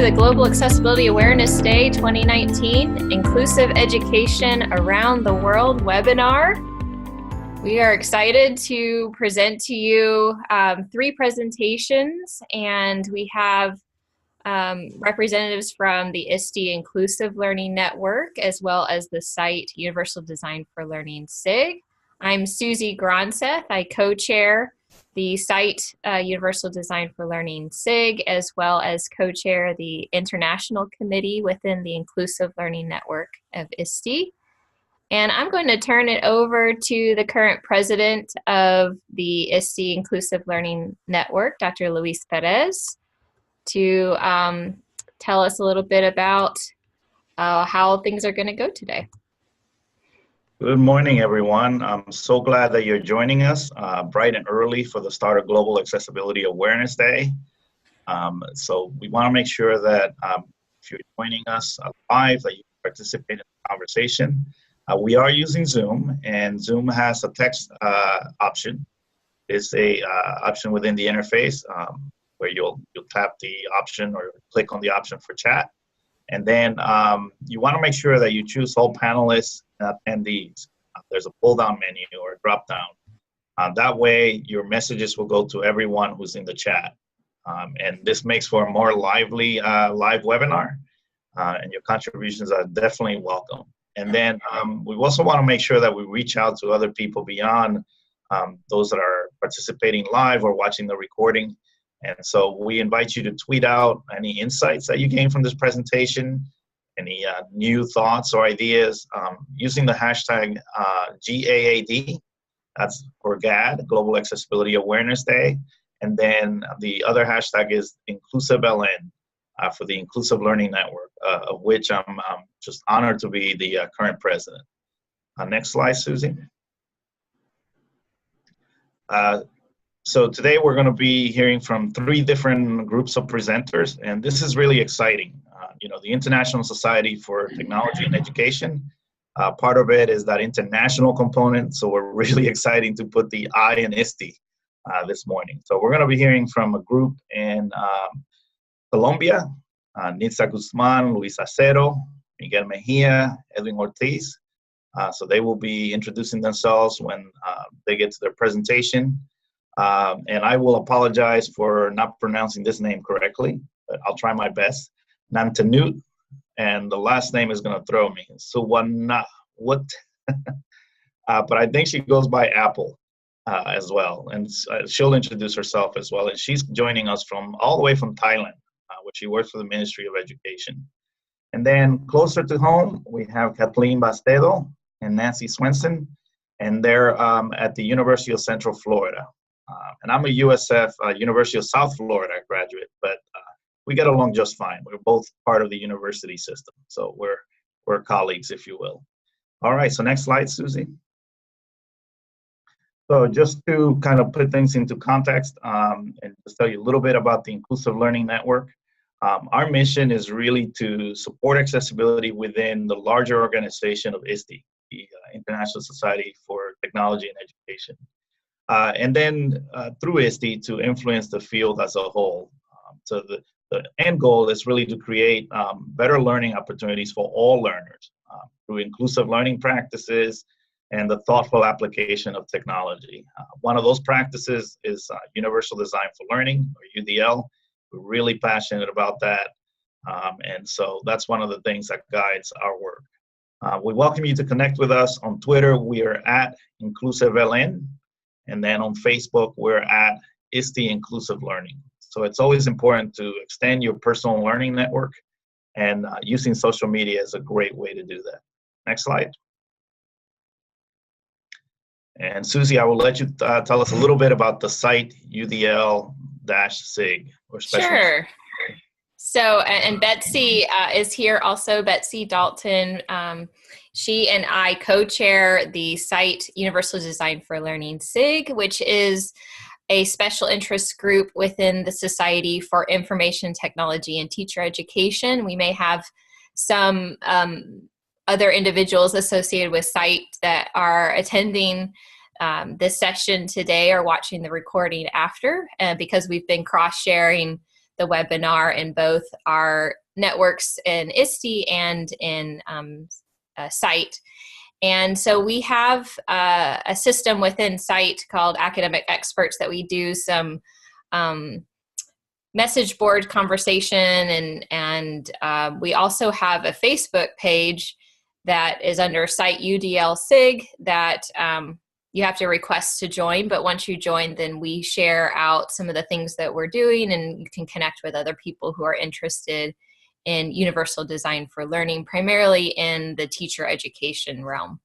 the Global Accessibility Awareness Day 2019 Inclusive Education Around the World webinar. We are excited to present to you 3 presentations, and we have representatives from the ISTE Inclusive Learning Network as well as the SITE Universal Design for Learning SIG. I'm Susie Gronseth. I co-chair the SITE Universal Design for Learning SIG, as well as co-chair the International Committee within the Inclusive Learning Network of ISTE. And I'm going to turn it over to the current president of the ISTE Inclusive Learning Network, Dr. Luis Perez, to tell us a little bit about how things are going to go today. Good morning, everyone. I'm so glad that you're joining us bright and early for the start of Global Accessibility Awareness Day. So we want to make sure that if you're joining us live, that you participate in the conversation. We are using Zoom, and Zoom has a text option. It's a option within the interface where you'll tap the option or click on the option for chat. And then you want to make sure that you choose all panelists and attendees. There's a pull-down menu or a drop-down. That way, your messages will go to everyone who's in the chat. And this makes for a more lively live webinar, and your contributions are definitely welcome. And then we also want to make sure that we reach out to other people beyond those that are participating live or watching the recording. And so we invite you to tweet out any insights that you gain from this presentation, any new thoughts or ideas using the hashtag GAAD, that's for GAAD, Global Accessibility Awareness Day. And then the other hashtag is InclusiveLN for the Inclusive Learning Network, of which I'm just honored to be the current president. Next slide, Susie. So today we're going to be hearing from 3 different groups of presenters, and this is really exciting. You know, the International Society for Technology and Education, part of it is that international component, so we're really excited to put the I in ISTE this morning. So we're going to be hearing from a group in Colombia, Nitza Guzman, Luis Acero, Miguel Mejia, Edwin Ortiz. So they will be introducing themselves when they get to their presentation. And I will apologize for not pronouncing this name correctly, but I'll try my best. Nantanoot, and the last name is going to throw me. Suwannawut. But I think she goes by Apple as well, and she'll introduce herself as well. And she's joining us from all the way from Thailand, where she works for the Ministry of Education. And then closer to home, we have Kathleen Bastedo and Nancy Swenson, and they're at the University of Central Florida. And I'm a USF, University of South Florida graduate, but we get along just fine. We're both part of the university system, so we're colleagues, if you will. All right, so next slide, Susie. So just to kind of put things into context and just tell you a little bit about the Inclusive Learning Network. Our mission is really to support accessibility within the larger organization of ISTE, the International Society for Technology and Education. And then through ISTE to influence the field as a whole. So the end goal is really to create better learning opportunities for all learners through inclusive learning practices and the thoughtful application of technology. One of those practices is Universal Design for Learning, or UDL. We're really passionate about that. And so that's one of the things that guides our work. We welcome you to connect with us on Twitter. We are at InclusiveLN. And then on Facebook, we're at ISTE Inclusive Learning. So it's always important to extend your personal learning network, and using social media is a great way to do that. Next slide. And Susie, I will let you tell us a little bit about the SITE UDL-SIG. Or Sure. So, and Betsy is here also, Betsy Dalton. She and I co-chair the SITE Universal Design for Learning SIG, which is a special interest group within the Society for Information Technology and Teacher Education. We may have some other individuals associated with SITE that are attending this session today or watching the recording after, because we've been cross-sharing the webinar in both our networks in ISTE and in SITE. And so we have a system within SITE called Academic Experts that we do some message board conversation, and we also have a Facebook page that is under SITE UDL-SIG that you have to request to join, but once you join, then we share out some of the things that we're doing, and you can connect with other people who are interested in universal design for learning, primarily in the teacher education realm.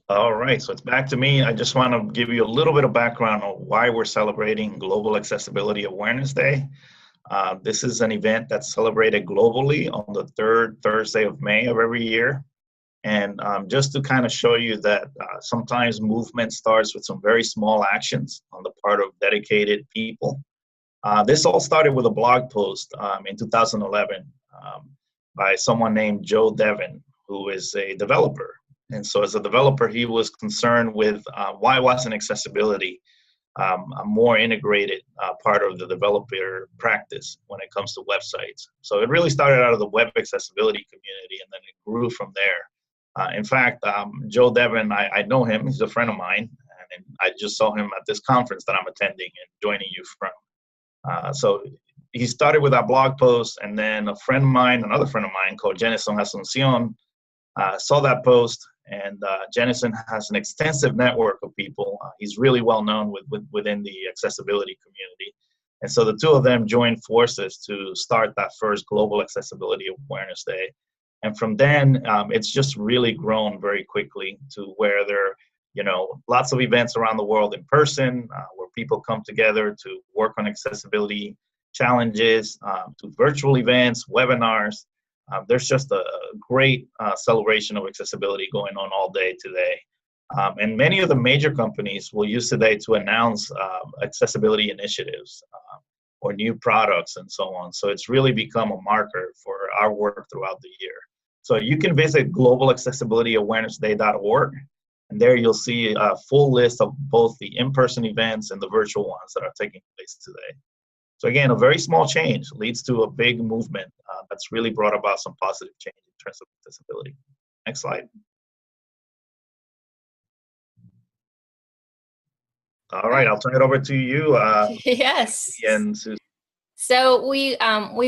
All right, so it's back to me. I just want to give you a little bit of background on why we're celebrating Global Accessibility Awareness Day. This is an event that's celebrated globally on the third Thursday of May of every year. And just to kind of show you that sometimes movement starts with some very small actions on the part of dedicated people. This all started with a blog post in 2011 by someone named Joe Devon, who is a developer. And so as a developer, he was concerned with why wasn't accessibility a more integrated part of the developer practice when it comes to websites. So it really started out of the web accessibility community, and then it grew from there. In fact, Joe Devon, I know him, he's a friend of mine, and I just saw him at this conference that I'm attending and joining you from. So he started with that blog post, and then a friend of mine, another friend of mine called Jenison Asuncion, saw that post, and Jenison has an extensive network of people. He's really well known within the accessibility community. And so the two of them joined forces to start that first Global Accessibility Awareness Day. And from then, it's just really grown very quickly to where there are, lots of events around the world in person, where people come together to work on accessibility challenges, to virtual events, webinars. There's just a great celebration of accessibility going on all day today. And many of the major companies will use today to announce accessibility initiatives or new products and so on. So it's really become a marker for our work throughout the year. So you can visit globalaccessibilityawarenessday.org, and there you'll see a full list of both the in-person events and the virtual ones that are taking place today. So again, a very small change leads to a big movement that's really brought about some positive change in terms of accessibility. Next slide. All right, I'll turn it over to you. Yes. And Susie. So we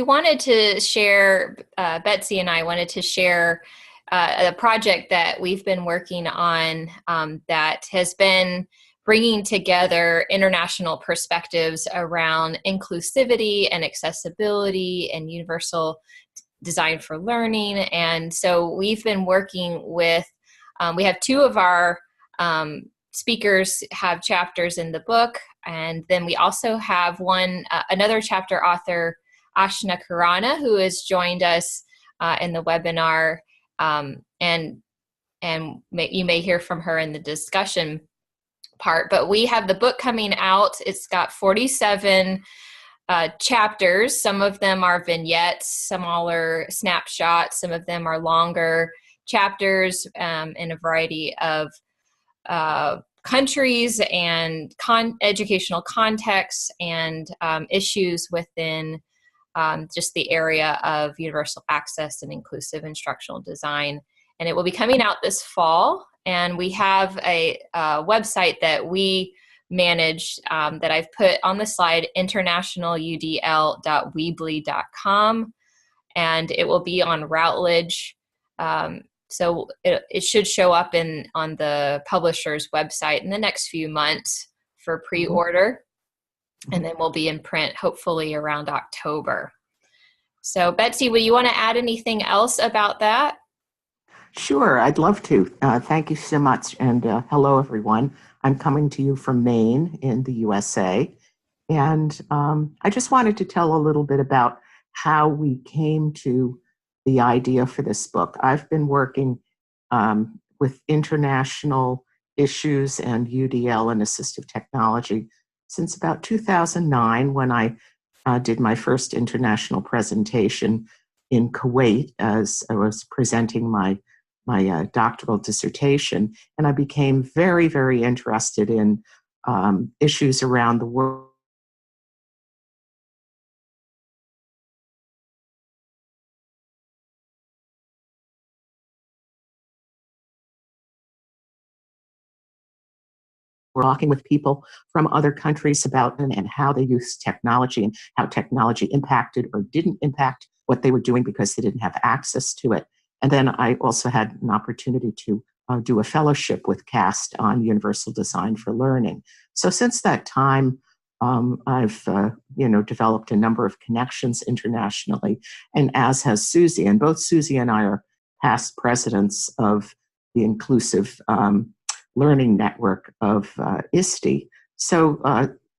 wanted to share, Betsy and I wanted to share a project that we've been working on that has been bringing together international perspectives around inclusivity and accessibility and universal design for learning. And so we've been working with, we have two of our speakers have chapters in the book, and then we also have another chapter author, Ashna Khurana, who has joined us in the webinar, and you may hear from her in the discussion part, but we have the book coming out. It's got 47 chapters. Some of them are vignettes, smaller snapshots. Some of them are longer chapters in a variety of countries and educational contexts and issues within just the area of universal access and inclusive instructional design. And it will be coming out this fall. And we have a website that we manage that I've put on the slide, internationaludl.weebly.com, and it will be on Routledge. So it should show up on the publisher's website in the next few months for pre-order, and then we'll be in print hopefully around October. So Betsy, will you want to add anything else about that? Sure, I'd love to. Thank you so much. And hello, everyone. I'm coming to you from Maine in the USA. And I just wanted to tell a little bit about how we came to the idea for this book. I've been working with international issues and UDL and assistive technology since about 2009, when I did my first international presentation in Kuwait as I was presenting my my doctoral dissertation, and I became very, very interested in issues around the world. We're talking with people from other countries about and how they use technology and how technology impacted or didn't impact what they were doing because they didn't have access to it. And then I also had an opportunity to do a fellowship with CAST on universal design for learning. So since that time, I've developed a number of connections internationally, and as has Susie. And both Susie and I are past presidents of the Inclusive Learning Network of ISTE. So,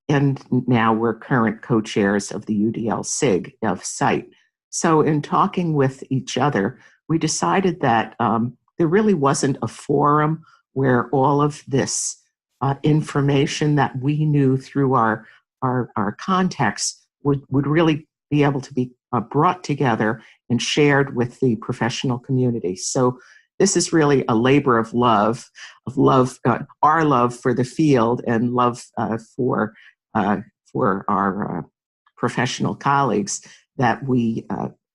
and now we're current co-chairs of the UDL-SIG of SITE. So in talking with each other, we decided that there really wasn't a forum where all of this information that we knew through our contacts would really be able to be brought together and shared with the professional community. So this is really a labor of love, our love for the field and love for our professional colleagues, that we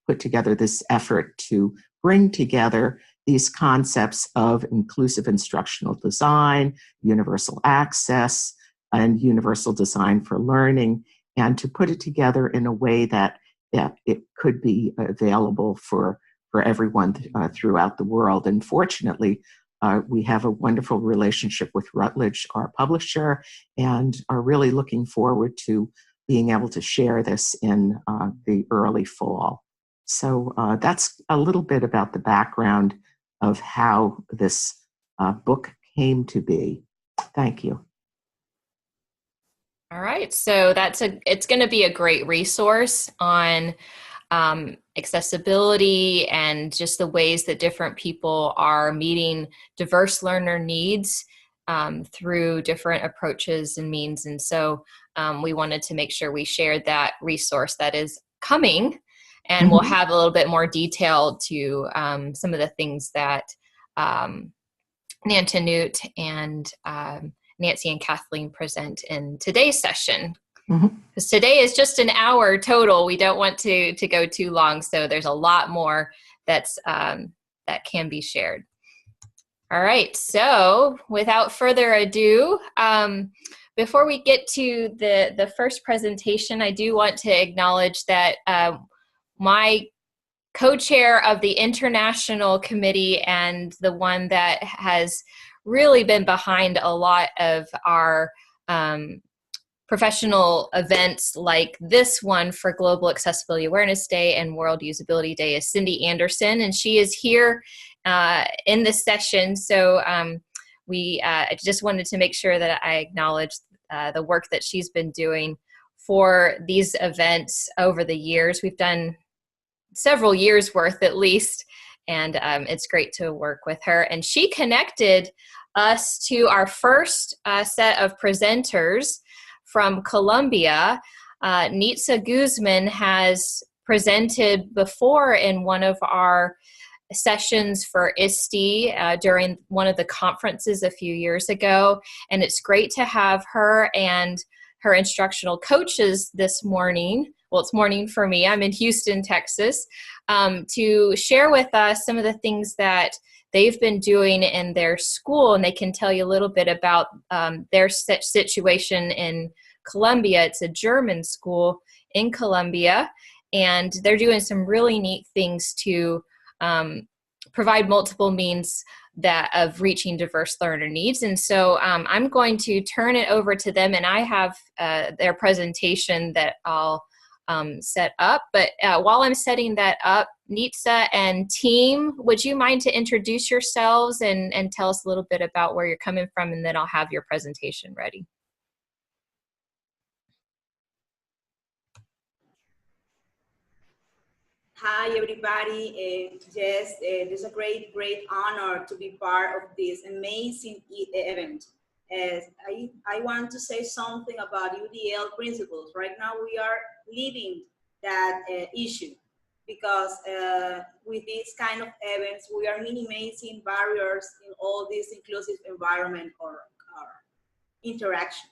put together this effort to bring together these concepts of inclusive instructional design, universal access, and universal design for learning, and to put it together in a way that it could be available for everyone throughout the world. And fortunately, we have a wonderful relationship with Routledge, our publisher, and are really looking forward to being able to share this in the early fall. So that's a little bit about the background of how this book came to be. Thank you. All right, so it's going to be a great resource on accessibility and just the ways that different people are meeting diverse learner needs through different approaches and means. And so we wanted to make sure we shared that resource that is coming, and we'll have a little bit more detail to some of the things that Nantanoot and Nancy and Kathleen present in today's session. Because today is just an hour total. We don't want to go too long, so there's a lot more that's that can be shared. All right, so without further ado, before we get to the first presentation, I do want to acknowledge that my co-chair of the international committee and the one that has really been behind a lot of our professional events like this one for Global Accessibility Awareness Day and World Usability Day is Cindy Anderson, and she is here in this session. So I just wanted to make sure that I acknowledge the work that she's been doing for these events over the years. We've done several years worth at least, and it's great to work with her. And she connected us to our first set of presenters from Colombia. Nitza Guzman has presented before in one of our sessions for ISTE during one of the conferences a few years ago, and it's great to have her and her instructional coaches this morning. Well, it's morning for me. I'm in Houston, Texas, to share with us some of the things that they've been doing in their school, and they can tell you a little bit about their situation in Colombia. It's a German school in Colombia, and they're doing some really neat things to provide multiple means of reaching diverse learner needs. And so I'm going to turn it over to them, and I have their presentation that I'll set up. But while I'm setting that up, Nitza and team, would you mind to introduce yourselves and tell us a little bit about where you're coming from, and then I'll have your presentation ready. Hi, everybody. Yes, it's a great honor to be part of this amazing event. I want to say something about UDL principles. Right now, we are living that issue. because with these kind of events, we are minimizing barriers in all this inclusive environment or interaction.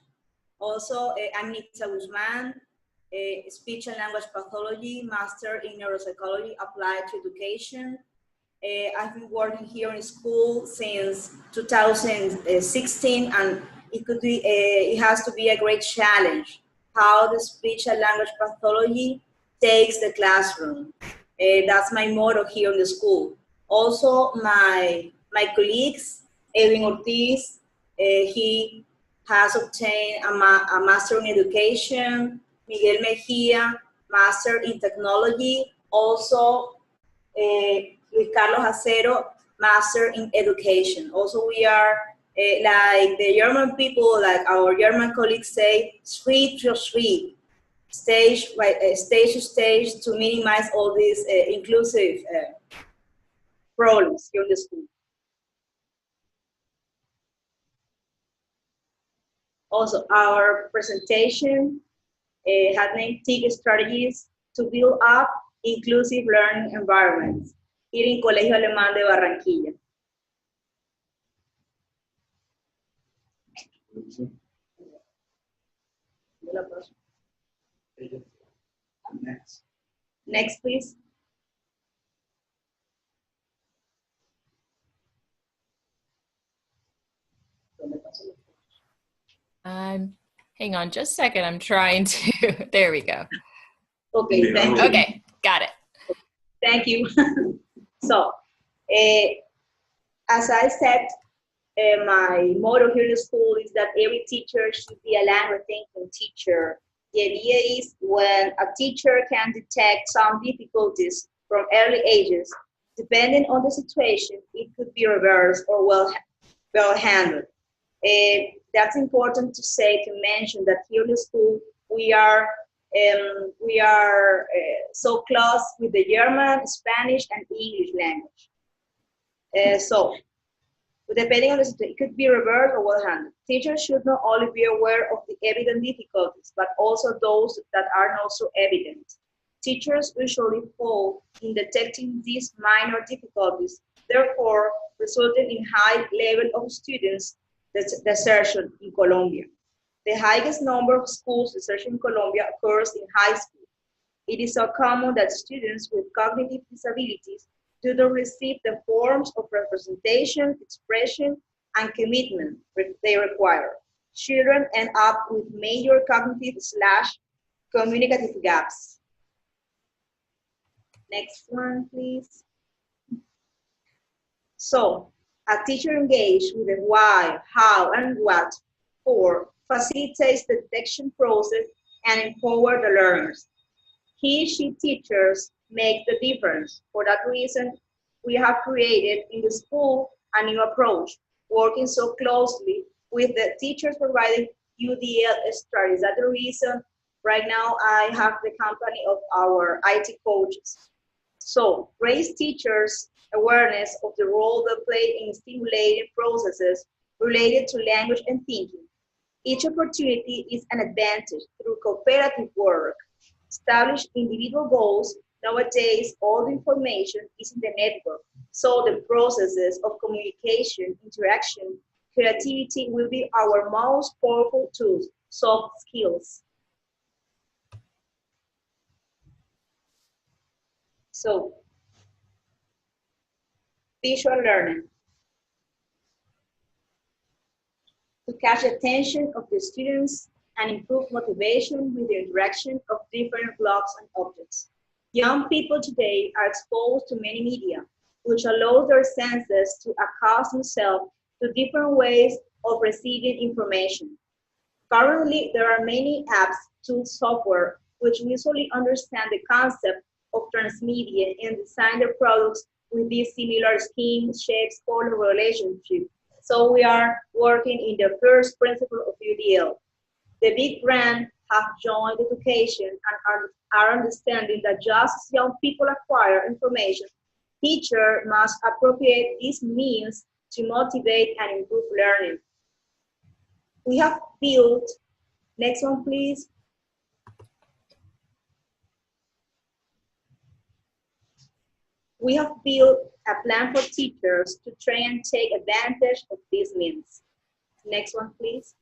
Also, I'm Nitza Guzman, speech and language pathology, master in neuropsychology applied to education. I've been working here in school since 2016, and it has to be a great challenge how the speech and language pathology takes the classroom. That's my motto here in the school. Also, my colleagues, Edwin Ortiz, he has obtained a master in education. Miguel Mejia, master in technology. Also, with Carlos Acero, master in education. Also, we are like the German people, like our German colleagues say, street to street, stage by stage to stage, to minimize all these inclusive problems here in the school. Also, our presentation had named TIC strategies to build up inclusive learning environments here in Colegio Aleman de Barranquilla. Next, please. Hang on just a second. I'm trying to, there we go. Okay, thank you. Okay, got it. Thank you. So, as I said, my motto here in the school is that every teacher should be a language thinking teacher. The idea is when a teacher can detect some difficulties from early ages, depending on the situation, it could be reversed or well handled. That's important to say, to mention that here in the school, we are so close with the German, Spanish, and English language. So, depending on the situation, it could be reversed or well handled. Teachers should not only be aware of the evident difficulties, but also those that are not so evident. Teachers usually fall in detecting these minor difficulties, therefore resulting in high level of students desertion in Colombia. The highest number of schools desertion in Colombia occurs in high school. It is so common that students with cognitive disabilities do not receive the forms of representation, expression, and commitment they require. Children end up with major cognitive/communicative gaps. Next one, please. So, a teacher engaged with the why, how, and what for facilitates the detection process and empower the learners. He/she teachers make the difference. For that reason, we have created in the school a new approach, working so closely with the teachers providing UDL strategies. That's the reason right now I have the company of our IT coaches. So raise teachers' awareness of the role they play in stimulating processes related to language and thinking. Each opportunity is an advantage through cooperative work. Establish individual goals. Nowadays, all the information is in the network, so the processes of communication, interaction, creativity will be our most powerful tools, soft skills. So, visual learning. To catch the attention of the students and improve motivation with the interaction of different blocks and objects. Young people today are exposed to many media, which allows their senses to accustom themselves to different ways of receiving information. Currently, there are many apps, tools, software, which visually understand the concept of transmedia and design their products with these similar schemes, shapes, color, relationships. So we are working in the first principle of UDL. The big brands have joined education and are understanding that just as young people acquire information, teachers must appropriate these means to motivate and improve learning. We have built, next one please. We have built a plan for teachers to try and take advantage of these means. Next one, please.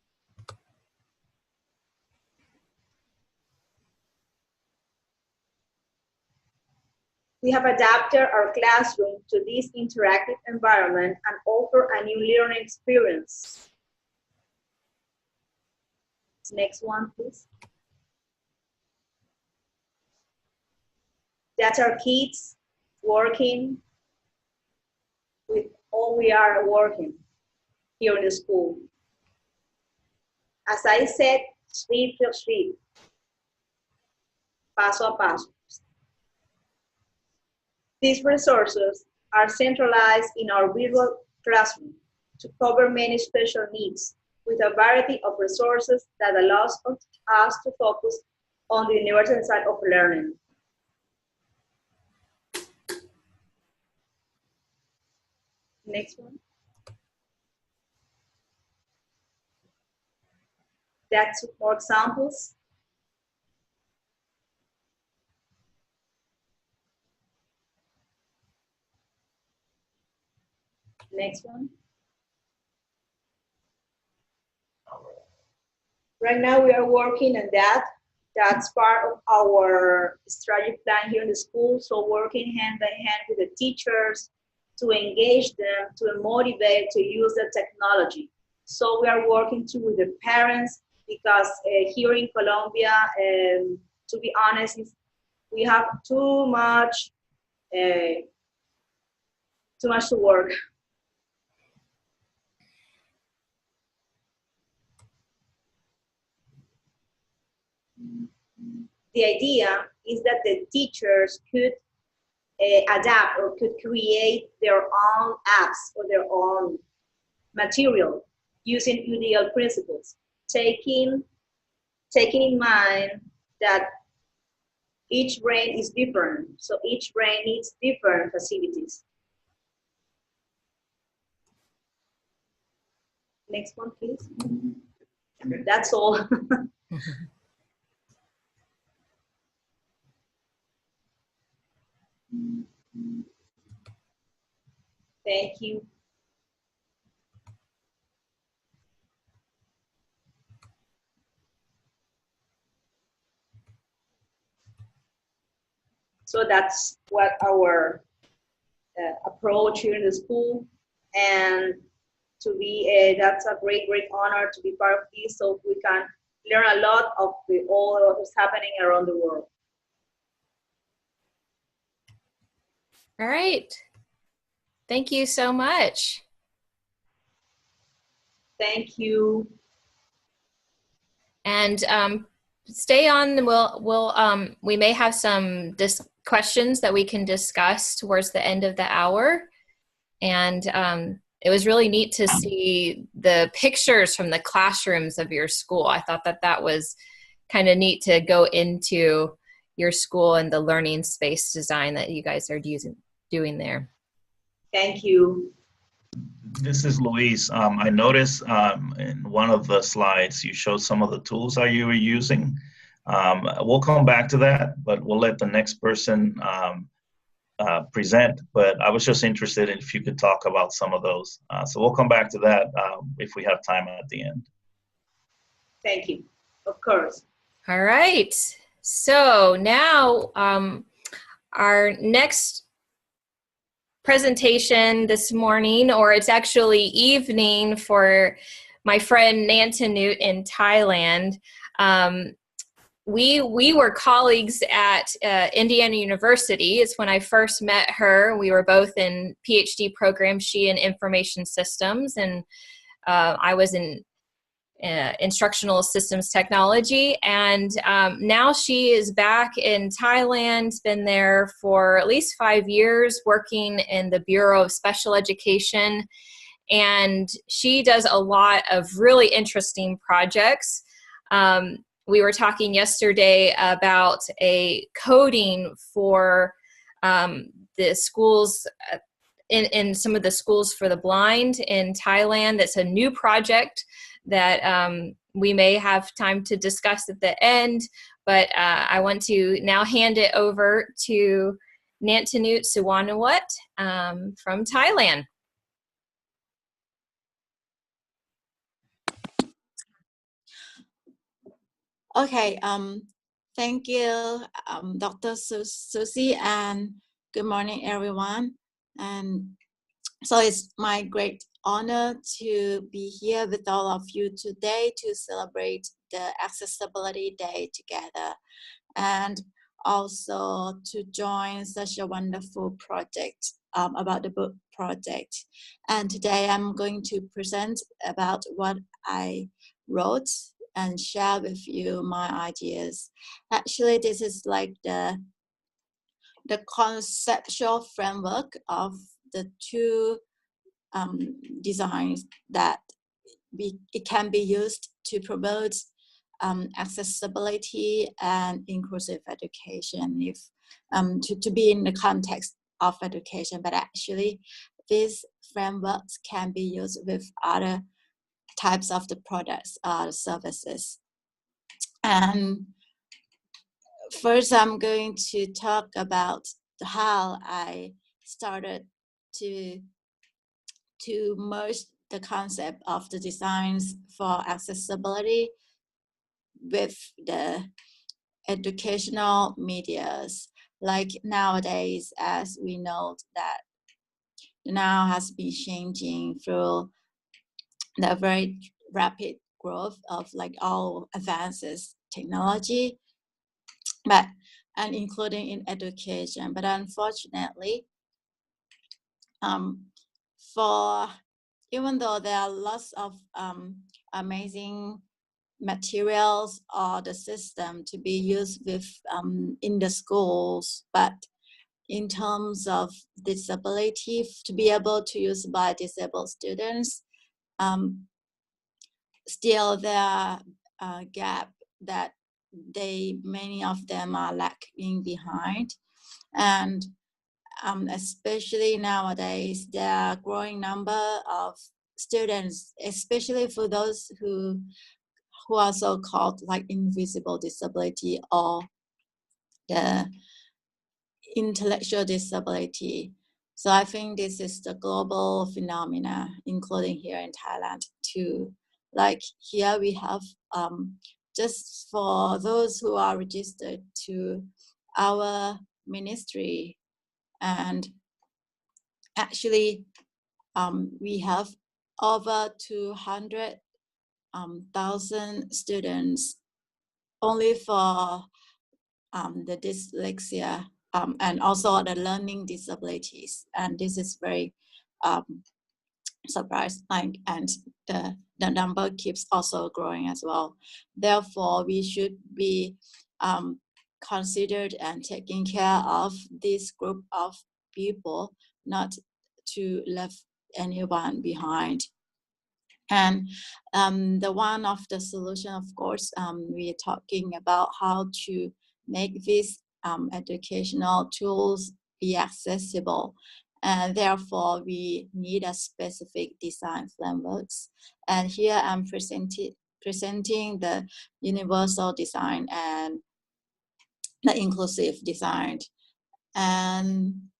We have adapted our classroom to this interactive environment and offer a new learning experience. Next one, please. That's our kids working with all we are working here in the school. As I said, street for street, paso a paso. These resources are centralized in our virtual classroom to cover many special needs with a variety of resources that allows us to focus on the universal side of learning. Next one. That's more examples. Next one. Right now we are working on that. That's part of our strategic plan here in the school. So working hand by hand with the teachers to engage them, to motivate to use the technology. So we are working too with the parents because here in Colombia, to be honest, we have too much to work. The idea is that the teachers could adapt or could create their own apps or their own material using UDL principles, taking in mind that each brain is different, so each brain needs different facilities. Next one, please. That's all. Thank you. So that's what our approach here in the school, and to be that's a great honor to be part of this, so we can learn a lot of all of what's happening around the world. All right. Thank you so much. Thank you. And stay on. We may have some questions that we can discuss towards the end of the hour. And it was really neat to see the pictures from the classrooms of your school. I thought that was kind of neat to go into your school and the learning space design that you guys are doing there. Thank you. This is Luis. I noticed in one of the slides you showed some of the tools that you were using. We'll come back to that, but we'll let the next person present. But I was just interested in if you could talk about some of those. So we'll come back to that if we have time at the end. Thank you. Of course. All right. So now our next presentation this morning, or it's actually evening for my friend Nantanoot in Thailand. We were colleagues at Indiana University. It's when I first met her. We were both in PhD programs, she in information systems, and I was in instructional systems technology. And now she is back in Thailand, been there for at least 5 years, working in the Bureau of Special Education. And she does a lot of really interesting projects. We were talking yesterday about a coding for the schools in some of the schools for the blind in Thailand. That's a new project that we may have time to discuss at the end, but I want to now hand it over to Nantanoot Suwannawut from Thailand. Okay, thank you, Dr. Susie, and good morning, everyone. And so it's my great honor to be here with all of you today to celebrate the Accessibility Day together, and also to join such a wonderful project about the book project. And today I'm going to present about what I wrote and share with you my ideas. Actually, this is like the conceptual framework of the two designs that it can be used to promote accessibility and inclusive education, if to be in the context of education, but actually these frameworks can be used with other types of the products or services. And first I'm going to talk about how I started to merge the concept of the designs for accessibility with the educational medias. Like nowadays, as we know that now has been changing through the very rapid growth of like all advances technology, but and including in education. But unfortunately, for even though there are lots of amazing materials or the system to be used with in the schools, but in terms of disability to be able to use by disabled students, still there are a gap that many of them are lagging behind. And especially nowadays, there are a growing number of students, especially for those who are so-called like invisible disability or the intellectual disability. So I think this is the global phenomena, including here in Thailand too. Like here we have just for those who are registered to our ministry, and actually we have over 200,000 students only for the dyslexia and also the learning disabilities. And this is very surprising, and the number keeps also growing as well. Therefore, we should be considered and taking care of this group of people, not to leave anyone behind. And the one of the solution, of course, we are talking about how to make these educational tools be accessible. And therefore, we need a specific design frameworks. And here I'm presenting the universal design and the inclusive design. And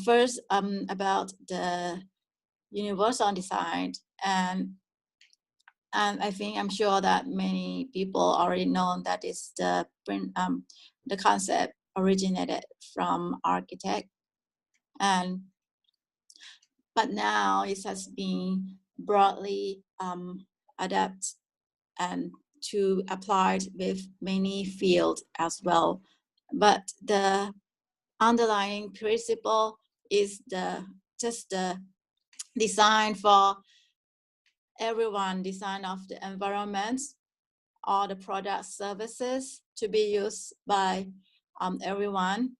first, about the universal design, and I think I'm sure that many people already know that is the concept originated from architect, but now it has been broadly adapted and to applied with many fields as well. But the underlying principle is just the design for everyone, design of the environment or the product services to be used by everyone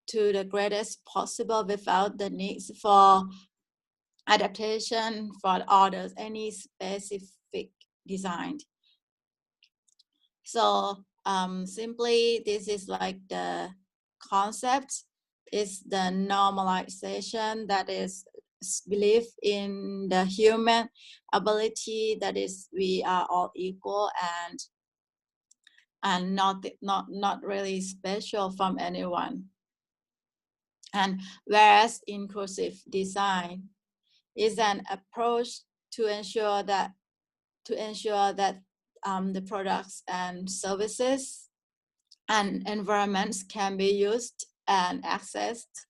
to the greatest possible without the needs for adaptation for others, any specific design. So simply, this is like the concept is the normalization, that is belief in the human ability, that is we are all equal and not really special from anyone. And whereas inclusive design is an approach to ensure that the products and services and environments can be used and accessed.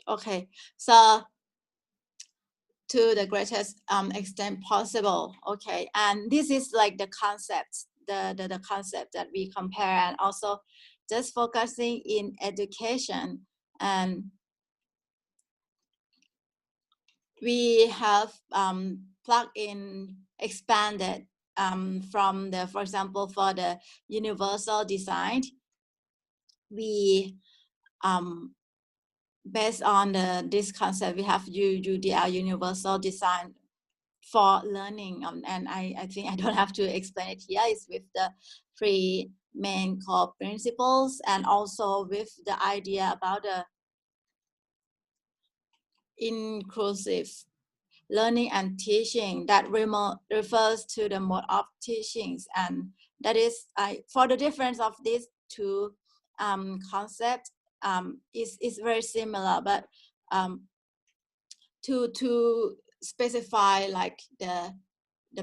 Okay, so to the greatest extent possible. Okay, and this is like the concept, the concept that we compare, and also just focusing in education. And we have plugged in, expanded from the, for example, for the universal design, we based on this concept, we have UDL, universal design for learning, and I think I don't have to explain it here. It's with the 3 main core principles, and also with the idea about the inclusive learning and teaching that refers to the mode of teachings, and that is for the difference of these 2 concepts is very similar, but to specify like the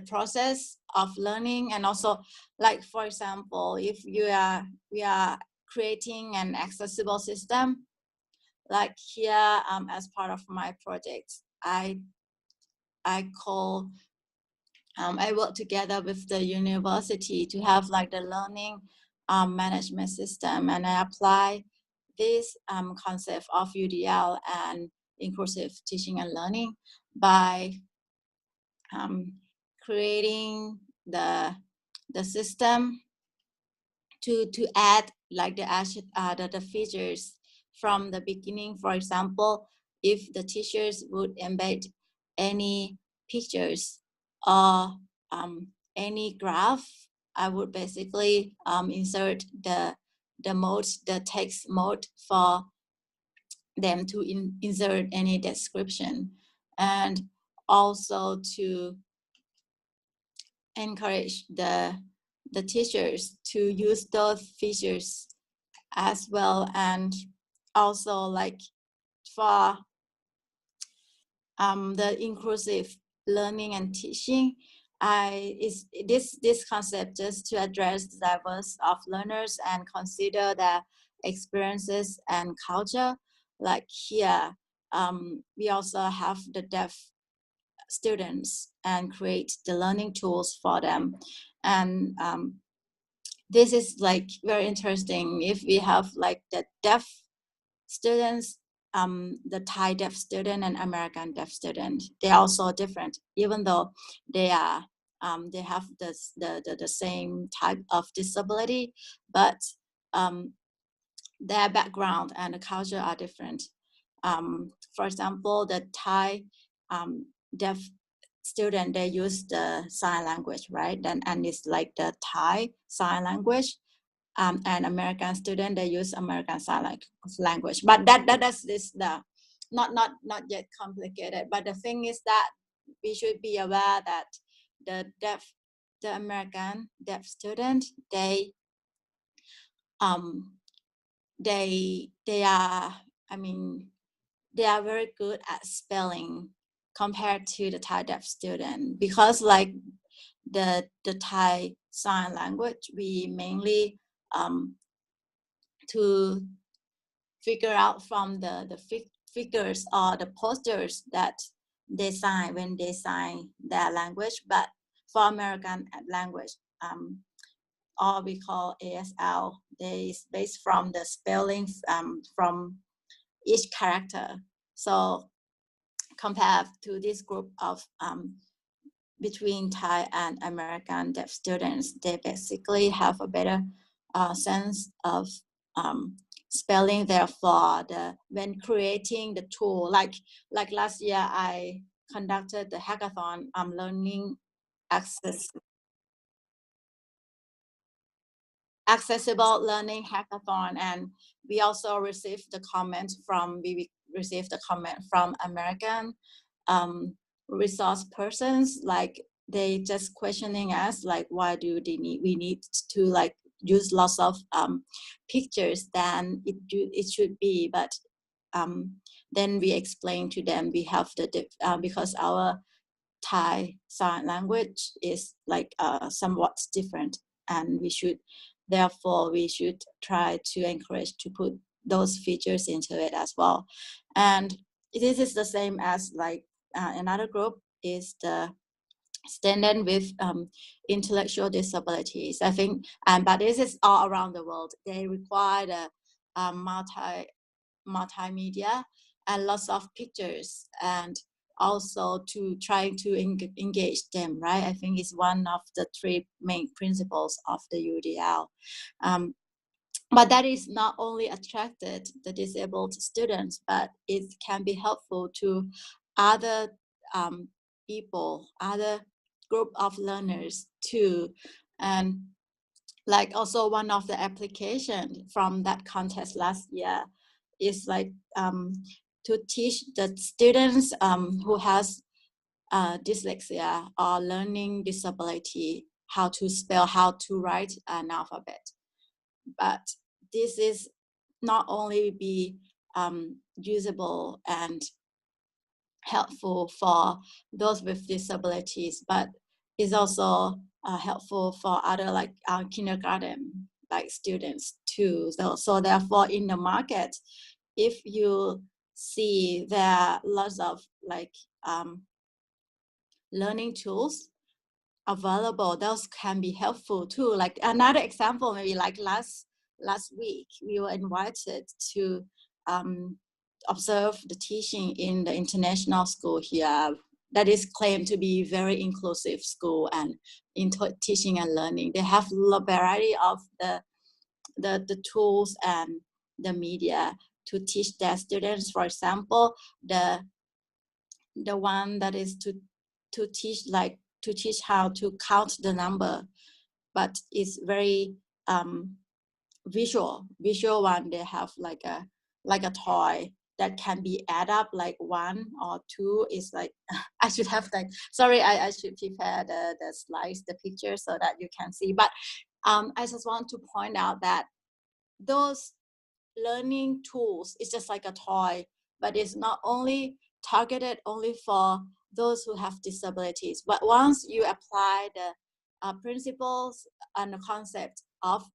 process of learning, and also like, for example, if we are creating an accessible system, like here as part of my project, I work together with the university to have like the learning management system, and I apply this concept of UDL and inclusive teaching and learning by creating the system to add like the features from the beginning. For example, if the teachers would embed any pictures or any graph, I would basically insert the text mode for them to insert any description, and also to encourage the teachers to use those features as well. And also like for the inclusive learning and teaching, this concept just to address the diverse of learners and consider their experiences and culture. Like here, we also have the deaf students and create the learning tools for them. And this is like very interesting. If we have like the deaf students, the Thai deaf student and American deaf student, they're also different, even though they are they have the same type of disability, but their background and the culture are different. For example, the Thai deaf student, they use the sign language, right? And it's like the Thai sign language. And American student, they use American sign language. But that's not yet complicated. But the thing is that we should be aware that the American deaf student, they are, I mean, they are very good at spelling compared to the Thai deaf student, because like the Thai sign language, we mainly to figure out from the figures or the posters that they sign when they sign their language. But for American language, or we call ASL, they is based from the spelling from each character. So compared to this group of between Thai and American deaf students, they basically have a better sense of spelling. Therefore, when creating the tool, like last year, I conducted the hackathon learning accessible learning hackathon, and we also received the comment from American resource persons, like they just questioning us like, why do we need to like use lots of pictures than it should be, but then we explain to them we have the because our Thai sign language is like somewhat different, and therefore we should try to encourage to put those features into it as well. And this is the same as like another group is the student with intellectual disabilities. I think, but this is all around the world. They require the multimedia and lots of pictures, and also to try to engage them, right? I think it's one of the 3 main principles of the UDL. But that is not only attracted the disabled students, but it can be helpful to other people, other group of learners too. And like also one of the application from that contest last year is like to teach the students who has dyslexia or learning disability how to spell, how to write an alphabet. But this is not only be usable and helpful for those with disabilities, but is also helpful for other like kindergarten like students too. So therefore in the market, if you see there are lots of like learning tools available, those can be helpful too. Like another example, maybe like last week, we were invited to observe the teaching in the international school here that is claimed to be very inclusive school and in teaching and learning. They have a variety of the tools and the media to teach their students. For example, the one that is to teach how to count the number, but it's very visual one. They have like a toy that can be add up, like 1 or 2 is like I should have like, sorry, I should prepare the slides, the picture, so that you can see. But I just want to point out that those learning tools is just like a toy, but it's not only targeted only for those who have disabilities. But once you apply the principles and the concept of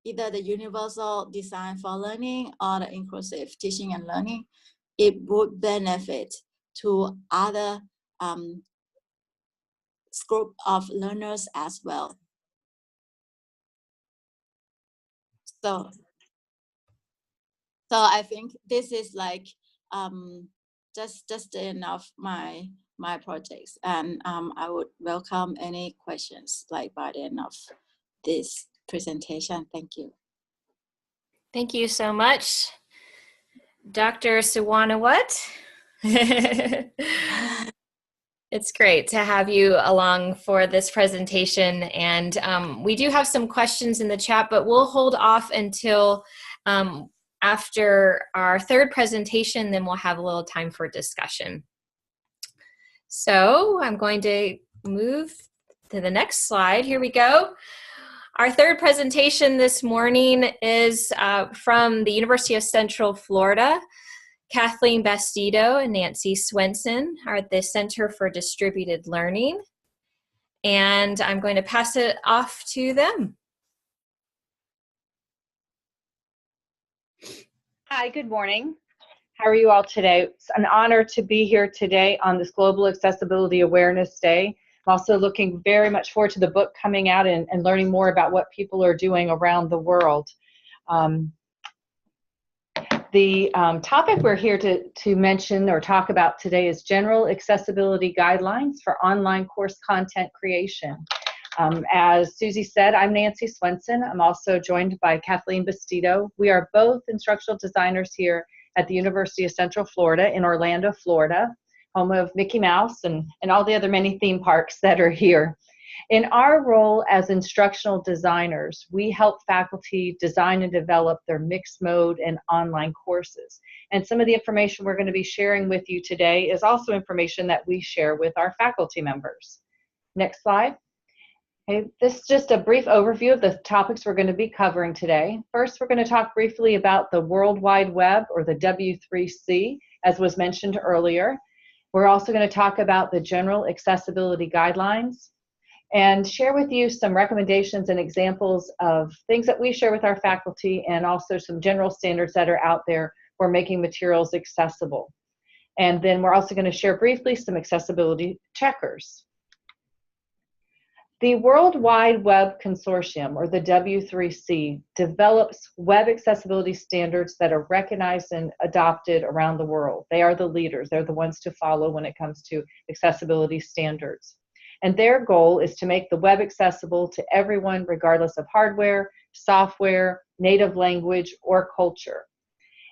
either the universal design for learning or the inclusive teaching and learning, it would benefit to other group of learners as well. So I think this is like just the end of my projects, and I would welcome any questions like by the end of this presentation. Thank you. Thank you so much, Dr. Suwannawut. It's great to have you along for this presentation, and we do have some questions in the chat, but we'll hold off until after our 3rd presentation, then we'll have a little time for discussion. So I'm going to move to the next slide. Here we go. Our 3rd presentation this morning is from the University of Central Florida. Kathleen Bastedo and Nancy Swenson are at the Center for Distributed Learning, and I'm going to pass it off to them. Hi, good morning. How are you all today? It's an honor to be here today on this Global Accessibility Awareness Day. I'm also looking very much forward to the book coming out and learning more about what people are doing around the world. The topic we're here to mention or talk about today is General Accessibility Guidelines for Online Course Content Creation. As Susie said, I'm Nancy Swenson. I'm also joined by Kathleen Bastedo. We are both instructional designers here at the University of Central Florida in Orlando, Florida, home of Mickey Mouse and all the other many theme parks that are here. In our role as instructional designers, we help faculty design and develop their mixed mode and online courses. And some of the information we're going to be sharing with you today is also information that we share with our faculty members. Next slide. Okay, this is just a brief overview of the topics we're going to be covering today. First, we're going to talk briefly about the World Wide Web, or the W3C, as was mentioned earlier. We're also going to talk about the general accessibility guidelines and share with you some recommendations and examples of things that we share with our faculty, and also some general standards that are out there for making materials accessible. And then we're also going to share briefly some accessibility checkers. The World Wide Web Consortium, or the W3C, develops web accessibility standards that are recognized and adopted around the world. They are the leaders. They're the ones to follow when it comes to accessibility standards. And their goal is to make the web accessible to everyone, regardless of hardware, software, native language, or culture.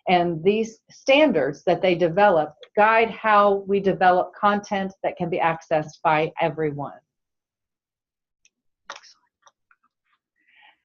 And these standards that they develop guide how we develop content that can be accessed by everyone.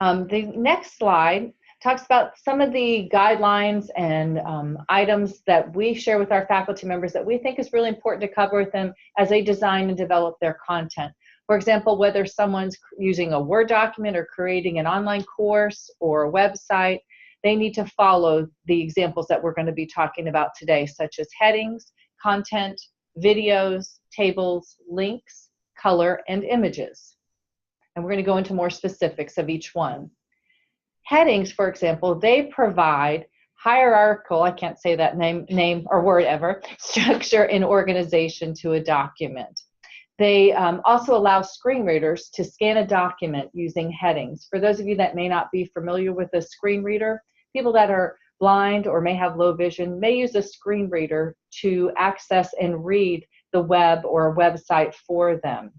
The next slide talks about some of the guidelines and items that we share with our faculty members that we think is really important to cover with them as they design and develop their content. For example, whether someone's using a Word document or creating an online course or a website, they need to follow the examples that we're going to be talking about today, such as headings, content, videos, tables, links, color, and images. And we're going to go into more specifics of each one. Headings, for example, they provide hierarchical, I can't say that name or word ever, structure and organization to a document. They also allow screen readers to scan a document using headings. For those of you that may not be familiar with a screen reader, people that are blind or may have low vision may use a screen reader to access and read the web or a website for them.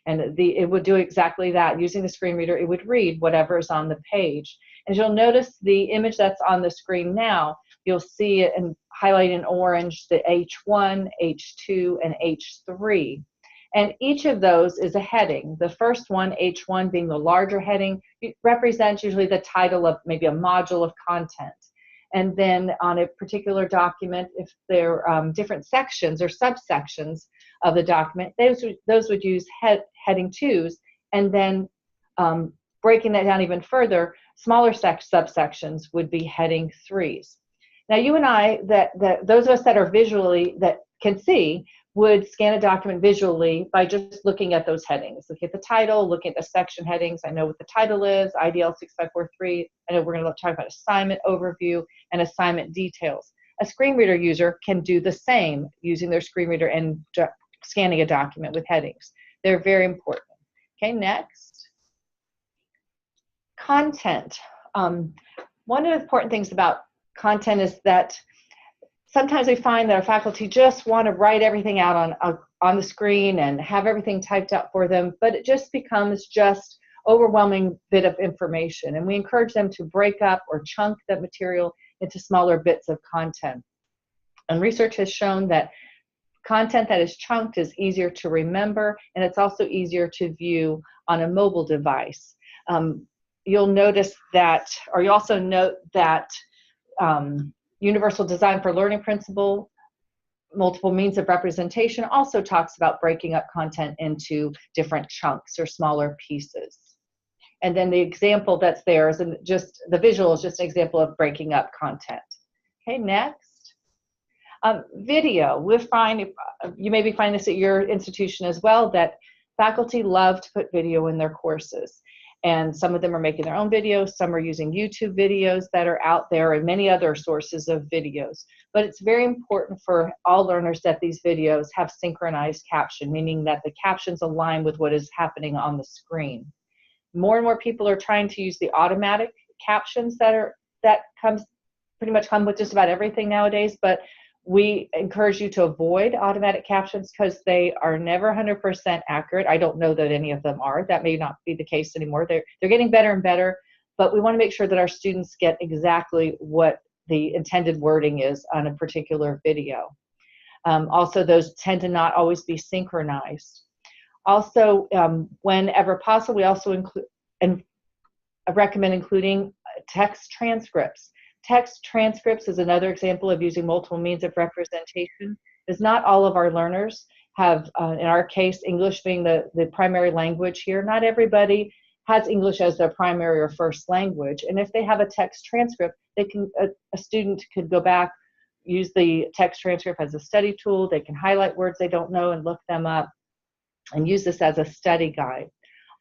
And it would do exactly that. Using the screen reader, it would read whatever is on the page. And you'll notice the image that's on the screen now, you'll see it and highlight in orange the H1, H2, and H3. And each of those is a heading. The first one, H1, being the larger heading, it represents usually the title of maybe a module of content. And then on a particular document, if there are different sections or subsections of the document, those would use heading 2s, and then breaking that down even further, smaller subsections would be heading 3s. Now, you and I, those of us that are visually, that can see, would scan a document visually by just looking at those headings. Looking at the title, looking at the section headings. I know what the title is, IDL 6543. I know we're going to talk about assignment overview and assignment details. A screen reader user can do the same using their screen reader and scanning a document with headings. They're very important. Okay, next. Content. One of the important things about content is that sometimes we find that our faculty just want to write everything out on the screen and have everything typed out for them, but it just becomes just overwhelming bit of information. And we encourage them to break up or chunk the material into smaller bits of content. And research has shown that content that is chunked is easier to remember, and it's also easier to view on a mobile device. You'll notice that, or you also note that Universal Design for Learning Principle, multiple means of representation, also talks about breaking up content into different chunks or smaller pieces. And then the example that's there is just, the visual is just an example of breaking up content. Okay, next. Video. We'll find, you maybe find this at your institution as well, that faculty love to put video in their courses. And some of them are making their own videos, some are using YouTube videos that are out there, and many other sources of videos. But it's very important for all learners that these videos have synchronized caption, meaning that the captions align with what is happening on the screen. More and more people are trying to use the automatic captions that pretty much come with just about everything nowadays, but we encourage you to avoid automatic captions because they are never 100% accurate. I don't know that any of them are. That may not be the case anymore. They're getting better and better, but we want to make sure that our students get exactly what the intended wording is on a particular video. Also, those tend to not always be synchronized. Also, whenever possible, we also recommend including text transcripts. Text transcripts is another example of using multiple means of representation, because not all of our learners have, in our case, English being the primary language here. Not everybody has English as their primary or first language. And if they have a text transcript, they can, a student could go back, use the text transcript as a study tool. They can highlight words they don't know and look them up and use this as a study guide.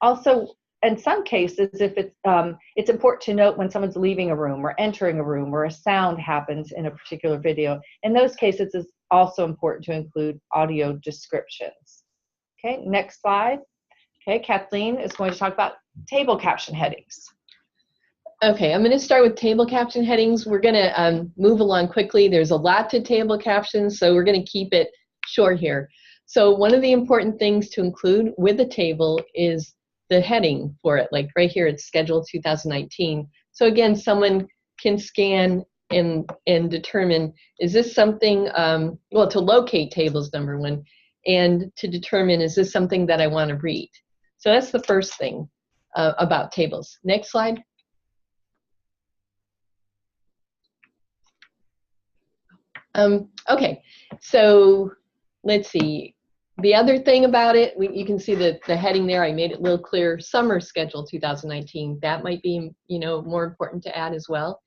Also, in some cases, if it's important to note when someone's leaving a room or entering a room or a sound happens in a particular video. In those cases, it's also important to include audio descriptions. Okay, next slide. Okay, Kathleen is going to talk about table caption headings. Okay, I'm going to start with table caption headings. We're going to move along quickly. There's a lot to table captions, so we're going to keep it short here. So one of the important things to include with a table is the heading for it. Like right here, it's scheduled 2019. So again, someone can scan and determine, is this something, well, to locate tables, number one, and to determine, is this something that I want to read? So that's the first thing about tables. Next slide. Okay, so let's see. The other thing about it, you can see the heading there. I made it a little clear. Summer schedule 2019. That might be, you know, more important to add as well.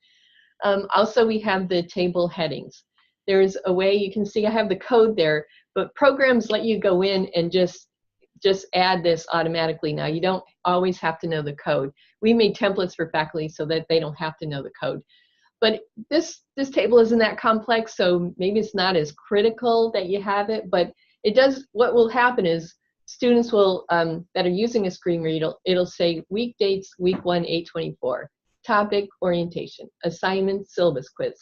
Also, we have the table headings. There's a way you can see I have the code there, but programs let you go in and just add this automatically now. You don't always have to know the code. We made templates for faculty so that they don't have to know the code. But this table isn't that complex, so maybe it's not as critical that you have it, but it does, what will happen is students will, that are using a screen reader, it'll say week dates, week 1, 8/24, topic, orientation, assignment, syllabus quiz,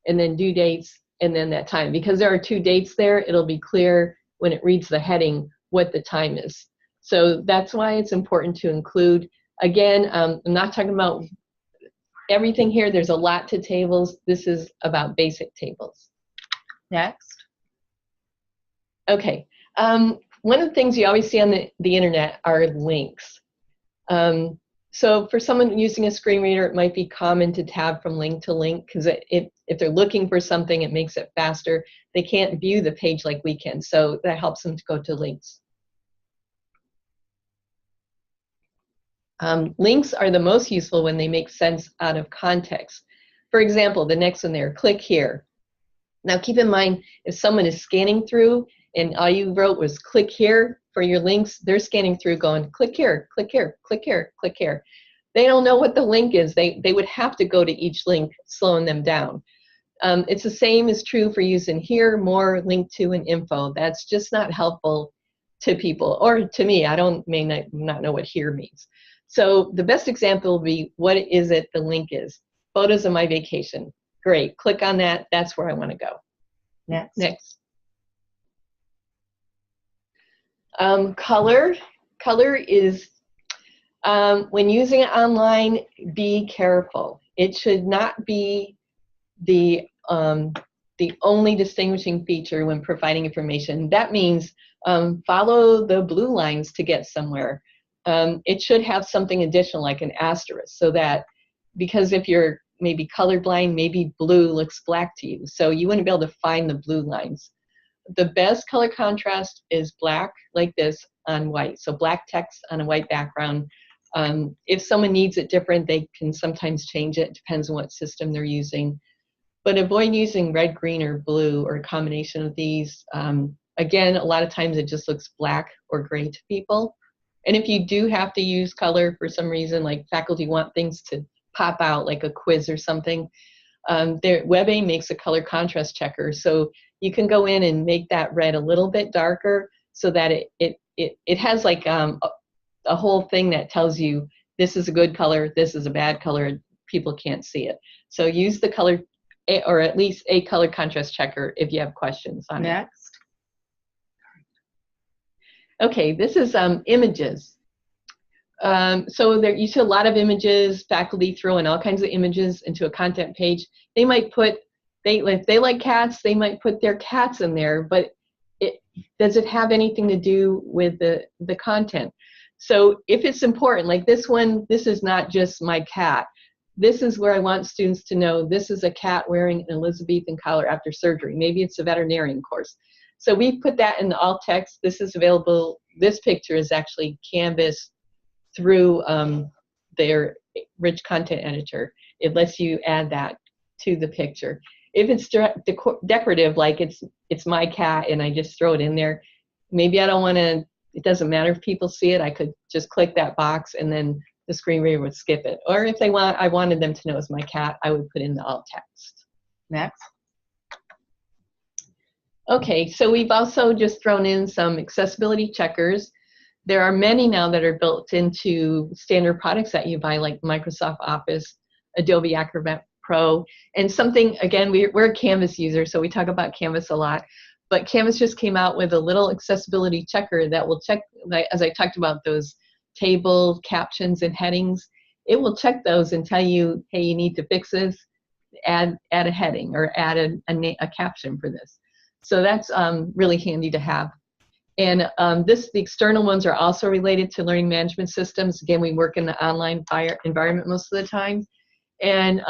and then due dates, and then that time. Because there are 2 dates there, it'll be clear when it reads the heading what the time is. So that's why it's important to include. Again, I'm not talking about everything here. There's a lot to tables. This is about basic tables. Next. Okay. One of the things you always see on the internet are links. So for someone using a screen reader, it might be common to tab from link to link, because if they're looking for something, it makes it faster. They can't view the page like we can, so that helps them to go to links. Links are the most useful when they make sense out of context. For example, the next one there, click here. Now keep in mind, if someone is scanning through and all you wrote was click here for your links, they're scanning through going click here, click here, click here, click here. They don't know what the link is. They would have to go to each link, slowing them down. It's the same is true for using here, more, link to, and info. That's just not helpful to people, or to me. I may not know what here means. So the best example will be, what is it the link is? Photos of my vacation. Great, click on that. That's where I want to go. Next. Color. Color is, when using it online, be careful. It should not be the only distinguishing feature when providing information. That means follow the blue lines to get somewhere. It should have something additional like an asterisk, so that, because if you're maybe colorblind, maybe blue looks black to you, so you wouldn't be able to find the blue lines. The best color contrast is black, like this, on white. So black text on a white background. If someone needs it different, they can sometimes change it. Depends on what system they're using. But avoid using red, green, or blue, or a combination of these. Again, a lot of times it just looks black or gray to people. And if you do have to use color for some reason, like faculty want things to pop out, like a quiz or something, WebAIM makes a color contrast checker. So you can go in and make that red a little bit darker, so that it has like a whole thing that tells you this is a good color, this is a bad color, people can't see it. So use the color, or at least a color contrast checker if you have questions on it. Next. Okay, this is images. So there, you see a lot of images. Faculty throw in all kinds of images into a content page. They might put, if they like cats, they might put their cats in there, but does it have anything to do with the content? So if it's important, like this one, this is not just my cat. This is where I want students to know this is a cat wearing an Elizabethan collar after surgery. Maybe it's a veterinarian course. So we put that in alt text. This is available. This picture is actually Canvas through their rich content editor. It lets you add that to the picture. If it's decorative, like it's my cat and I just throw it in there, maybe I don't want to, it doesn't matter if people see it, I could just click that box and then the screen reader would skip it. Or if I wanted them to know it's my cat, I would put in the alt text. Next. Okay, so we've also just thrown in some accessibility checkers. There are many now that are built into standard products that you buy, like Microsoft Office, Adobe Acrobat Pro, and something, again, we're a Canvas user, so we talk about Canvas a lot, but Canvas just came out with a little accessibility checker that will check, as I talked about, those table captions and headings. It will check those and tell you, hey, you need to fix this, add a heading, or add a caption for this. So that's really handy to have. And the external ones are also related to learning management systems. Again, we work in the online environment most of the time. And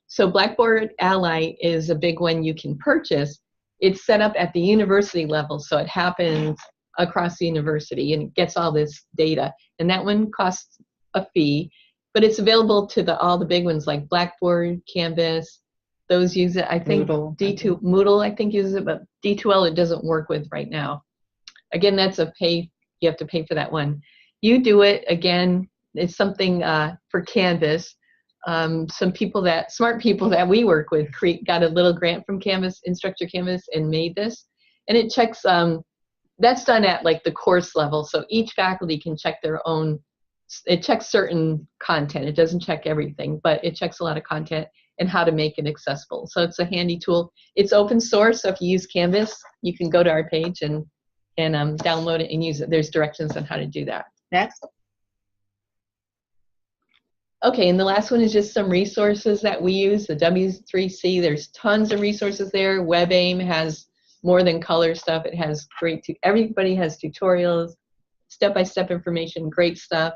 so Blackboard Ally is a big one you can purchase. It's set up at the university level, so it happens across the university and it gets all this data. And that one costs a fee, but it's available to all the big ones like Blackboard, Canvas. Those use it. I think Moodle I think uses it, but D2L it doesn't work with right now. Again, that's you have to pay for that one. You do it, again, it's something for Canvas. Some people smart people that we work with got a little grant from Canvas, Instructor Canvas, and made this. And it checks, that's done at like the course level. So each faculty can check their own, it checks certain content. It doesn't check everything, but it checks a lot of content and how to make it accessible. So it's a handy tool. It's open source, so if you use Canvas, you can go to our page and download it and use it. There's directions on how to do that. Next. Okay, and the last one is just some resources that we use, the W3C. There's tons of resources there. WebAIM has more than color stuff. It has everybody has tutorials, step-by-step information, great stuff.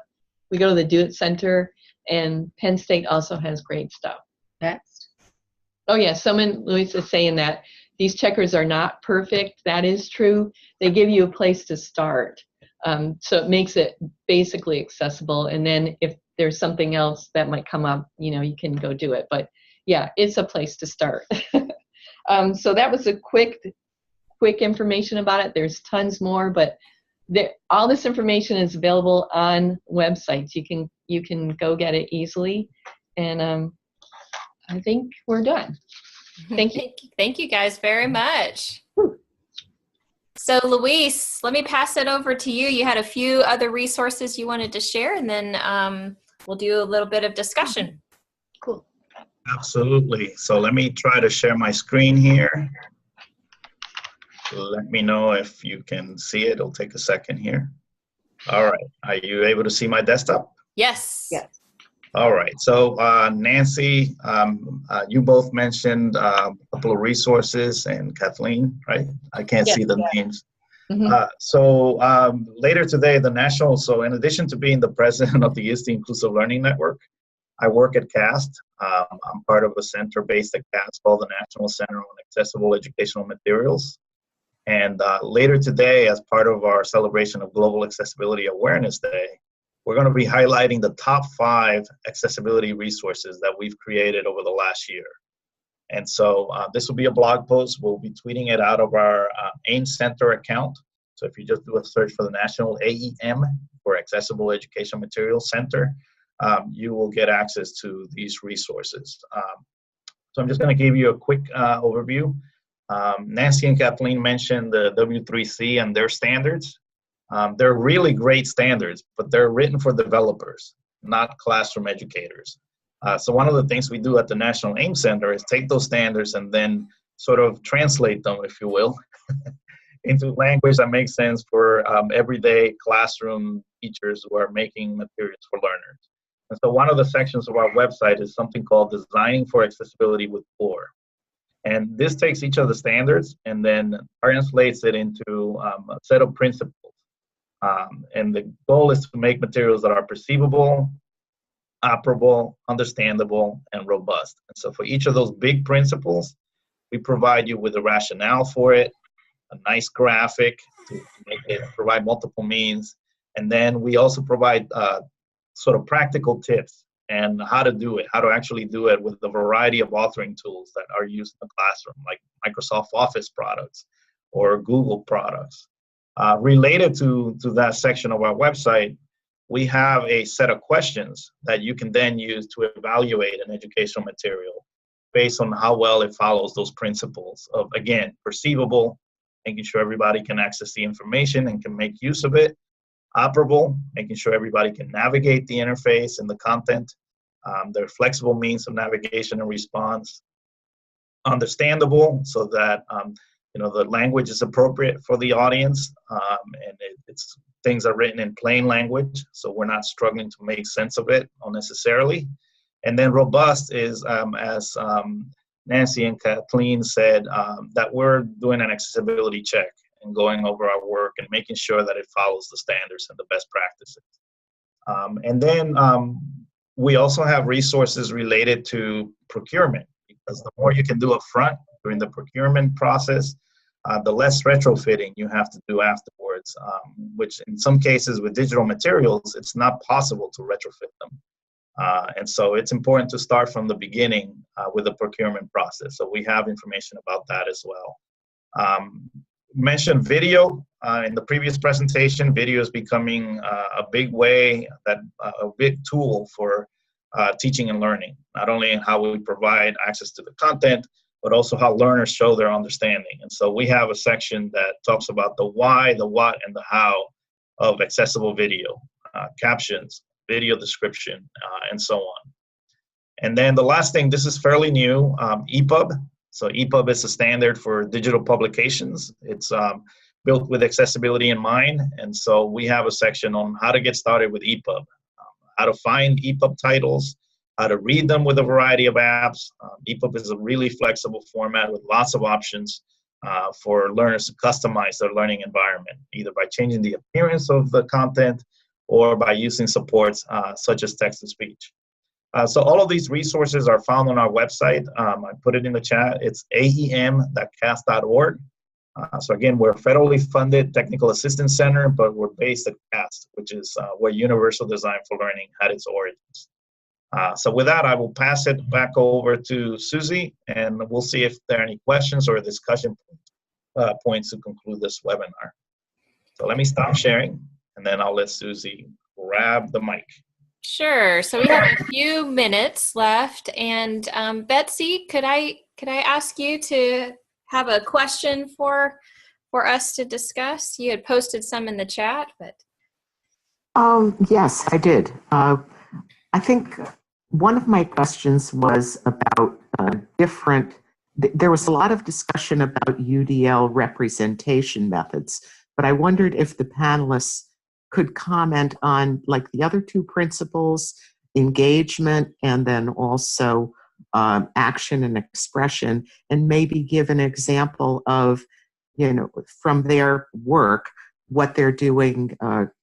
We go to the Do It Center, and Penn State also has great stuff. Next. Oh yeah, Luis is saying that these checkers are not perfect. That is true. They give you a place to start. So it makes it basically accessible. And then if there's something else that might come up, you can go do it. But yeah, it's a place to start. So that was a quick information about it. There's tons more, but all this information is available on websites. You can go get it easily. And I think we're done. Thank you. Thank you guys very much. So Luis, let me pass it over to you. You had a few other resources you wanted to share, and then we'll do a little bit of discussion. Cool. Absolutely. So let me try to share my screen here. Let me know if you can see it. It'll take a second here. All right. Are you able to see my desktop? Yes. Yes. All right. So Nancy, you both mentioned a couple of resources, and Kathleen, right? I can't see the names. Mm-hmm. So later today, so in addition to being the president of the ISTE Inclusive Learning Network, I work at CAST. I'm part of a center based at CAST called the National Center on Accessible Educational Materials. And later today, as part of our celebration of Global Accessibility Awareness Day, we're going to be highlighting the top 5 accessibility resources that we've created over the last year. And so this will be a blog post. We'll be tweeting it out of our AIM Center account. So if you just do a search for the National AEM, for Accessible Education Materials Center, you will get access to these resources. So I'm just going to give you a quick overview. Nancy and Kathleen mentioned the W3C and their standards. They're really great standards, but they're written for developers, not classroom educators. So one of the things we do at the National AIM Center is take those standards and then sort of translate them, if you will, into language that makes sense for everyday classroom teachers who are making materials for learners. And so one of the sections of our website is something called Designing for Accessibility with Core. And this takes each of the standards and then translates it into a set of principles. And the goal is to make materials that are perceivable, operable, understandable, and robust. And so for each of those big principles, we provide you with a rationale for it, a nice graphic to make it provide multiple means. And then we also provide sort of practical tips and how to do it, how to actually do it with a variety of authoring tools that are used in the classroom, like Microsoft Office products or Google products. Related to that section of our website, we have a set of questions that you can then use to evaluate an educational material based on how well it follows those principles of, again, perceivable, making sure everybody can access the information and can make use of it, operable, making sure everybody can navigate the interface and the content. There are flexible means of navigation and response. Understandable, so that the language is appropriate for the audience, and it's things are written in plain language, so we're not struggling to make sense of it unnecessarily. And then robust is, as Nancy and Kathleen said, that we're doing an accessibility check and going over our work and making sure that it follows the standards and the best practices. And then we also have resources related to procurement, because the more you can do up front during the procurement process, the less retrofitting you have to do afterwards, which in some cases with digital materials, it's not possible to retrofit them. And so it's important to start from the beginning with the procurement process. So we have information about that as well. Mentioned video in the previous presentation. Video is becoming a big way, a big tool for teaching and learning, not only in how we provide access to the content, but also how learners show their understanding. And so we have a section that talks about the why, the what, and the how of accessible video, captions, video description, and so on. And then the last thing, this is fairly new, EPUB. So EPUB is a standard for digital publications. It's built with accessibility in mind. And so we have a section on how to get started with EPUB, how to find EPUB titles, how to read them with a variety of apps. EPUB is a really flexible format with lots of options for learners to customize their learning environment, either by changing the appearance of the content or by using supports such as text-to-speech. So all of these resources are found on our website. I put it in the chat. It's aem.cas.org. So again, we're a federally funded technical assistance center, but we're based at CAST, which is where Universal Design for Learning had its origins. So with that, I will pass it back over to Susie, and we'll see if there are any questions or discussion points to conclude this webinar. So let me stop sharing, and then I'll let Susie grab the mic. Sure. So we have a few minutes left, and Betsy, could I ask you to have a question for us to discuss? You had posted some in the chat, but. Yes, I did. I think one of my questions was about there was a lot of discussion about UDL representation methods, but I wondered if the panelists could comment on, like, the other two principles, engagement, and then also action and expression, and maybe give an example of, from their work, what they're doing,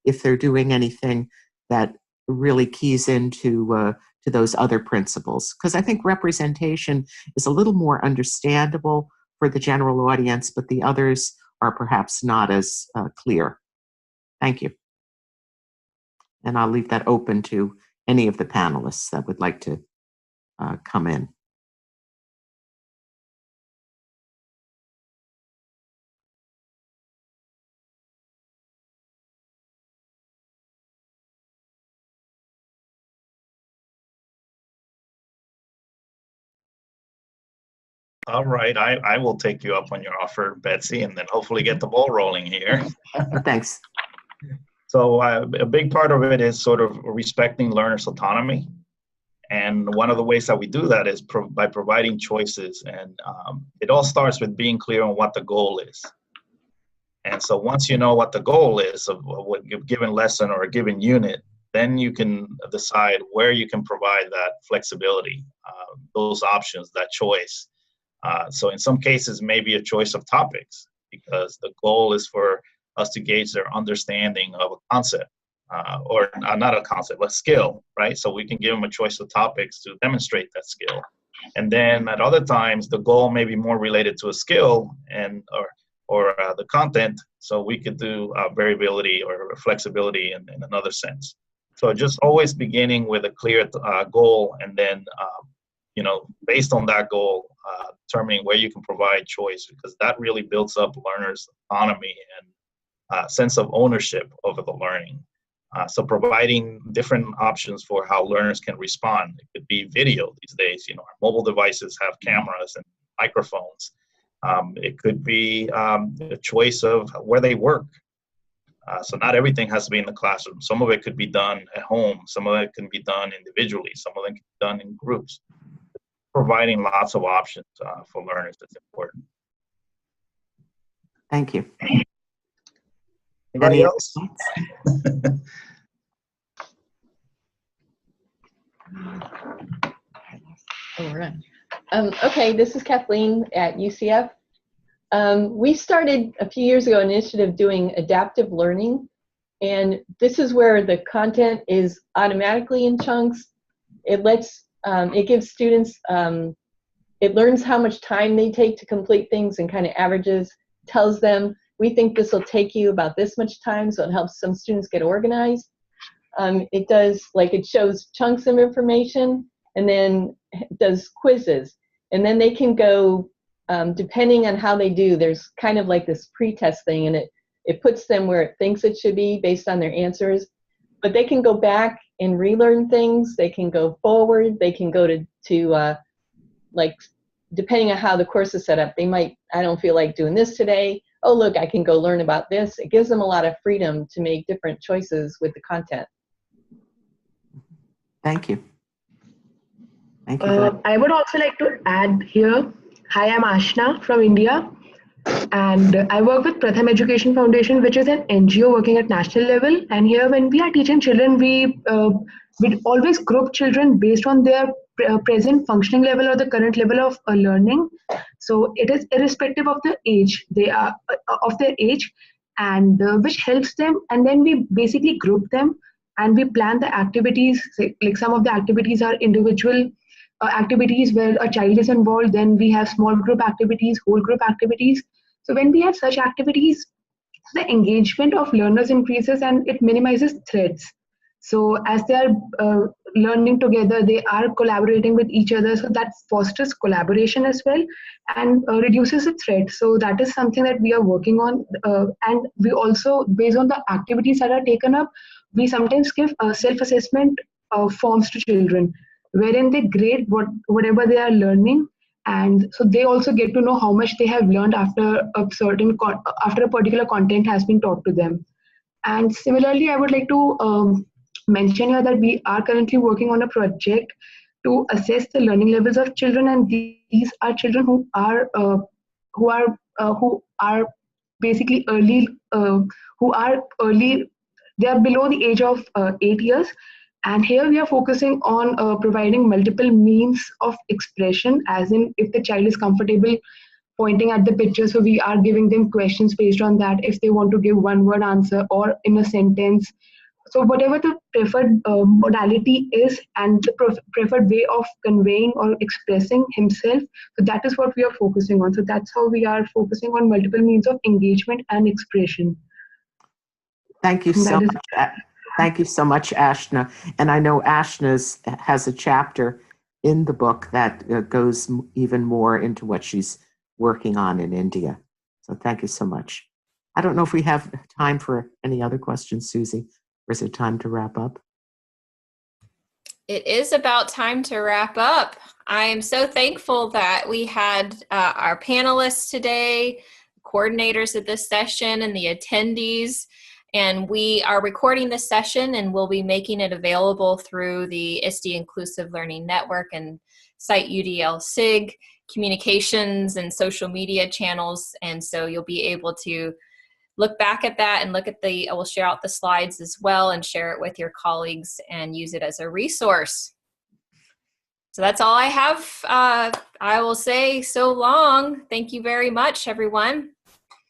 if they're doing anything that really keys into to those other principles. Because I think representation is a little more understandable for the general audience, but the others are perhaps not as clear. Thank you. And I'll leave that open to any of the panelists that would like to come in. All right, I will take you up on your offer, Betsy, and then hopefully get the ball rolling here. Thanks. So a big part of it is sort of respecting learners' autonomy. And one of the ways that we do that is by providing choices. And it all starts with being clear on what the goal is. And so once you know what the goal is of a given lesson or a given unit, then you can decide where you can provide that flexibility, those options, that choice. So in some cases, maybe a choice of topics, because the goal is for us to gauge their understanding of a concept, or not a concept, but skill, right? So we can give them a choice of topics to demonstrate that skill. And then at other times, the goal may be more related to a skill, or the content, so we could do variability or flexibility in another sense. So just always beginning with a clear goal, and then based on that goal, determining where you can provide choice, because that really builds up learners' autonomy and sense of ownership over the learning. So providing different options for how learners can respond. It could be video these days. Our mobile devices have cameras and microphones. It could be a choice of where they work. So not everything has to be in the classroom. Some of it could be done at home. Some of it can be done individually. Some of it can be done in groups. Providing lots of options for learners is important. Thank you. Anybody else? All right. Okay, this is Kathleen at UCF. We started a few years ago an initiative doing adaptive learning, and this is where the content is automatically in chunks. It gives students, it learns how much time they take to complete things and kind of averages, tells them, we think this will take you about this much time, so it helps some students get organized. It shows chunks of information, and then does quizzes. And then they can go, depending on how they do, there's kind of like this pre-test thing, and it puts them where it thinks it should be based on their answers. But they can go back and relearn things. They can go forward. They can go to depending on how the course is set up, they might, I don't feel like doing this today. Oh, look, I can go learn about this. It gives them a lot of freedom to make different choices with the content. Thank you. Thank you. I would also like to add here, hi, I'm Ashna from India, and I work with Pratham Education Foundation, which is an NGO working at national level. And here, when we are teaching children, we always group children based on their present functioning level or the current level of learning. So it is irrespective of the age of their age, and which helps them. And then we basically group them, and we plan the activities. Like some of the activities are individual activities where a child is involved. Then we have small group activities, whole group activities. So when we have such activities, the engagement of learners increases and it minimizes threats. So as they are learning together, they are collaborating with each other. So that fosters collaboration as well and reduces the threat. So that is something that we are working on. And we also, based on the activities that are taken up, we sometimes give self-assessment forms to children, wherein they grade whatever they are learning. And so they also get to know how much they have learned after a particular content has been taught to them. And similarly, I would like to mention here that we are currently working on a project to assess the learning levels of children, and these are children who are basically early, they are below the age of 8 years. And here we are focusing on providing multiple means of expression, as in if the child is comfortable pointing at the picture, so we are giving them questions based on that, if they want to give one-word answer or in a sentence. So whatever the preferred modality is and the preferred way of conveying or expressing himself, so that is what we are focusing on. So that's how we are focusing on multiple means of engagement and expression. Thank you so much. Thank you so much, Ashna. And I know Ashna has a chapter in the book that goes even more into what she's working on in India. So thank you so much. I don't know if we have time for any other questions, Susie, or is it time to wrap up? It is about time to wrap up. I am so thankful that we had our panelists today, coordinators of this session, and the attendees. And we are recording this session and we'll be making it available through the ISTE Inclusive Learning Network and SITE UDL-SIG communications and social media channels. And so you'll be able to look back at that and look at I will share out the slides as well and share it with your colleagues and use it as a resource. So that's all I have. I will say so long. Thank you very much, everyone.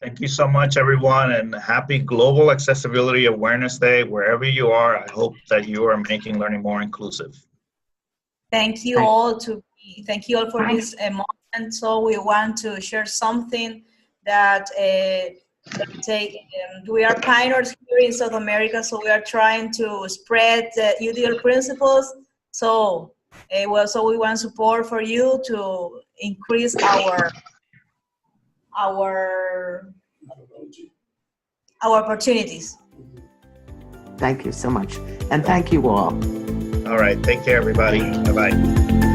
Thank you so much, everyone, and happy Global Accessibility Awareness Day. Wherever you are, I hope that you are making learning more inclusive. Thank you all for this moment. So we want to share something that we are pioneers here in South America, so we are trying to spread the UDL principles. So, so we want support for you to increase our opportunities. Thank you so much. And thank you all. All right. Take care, everybody. Bye-bye.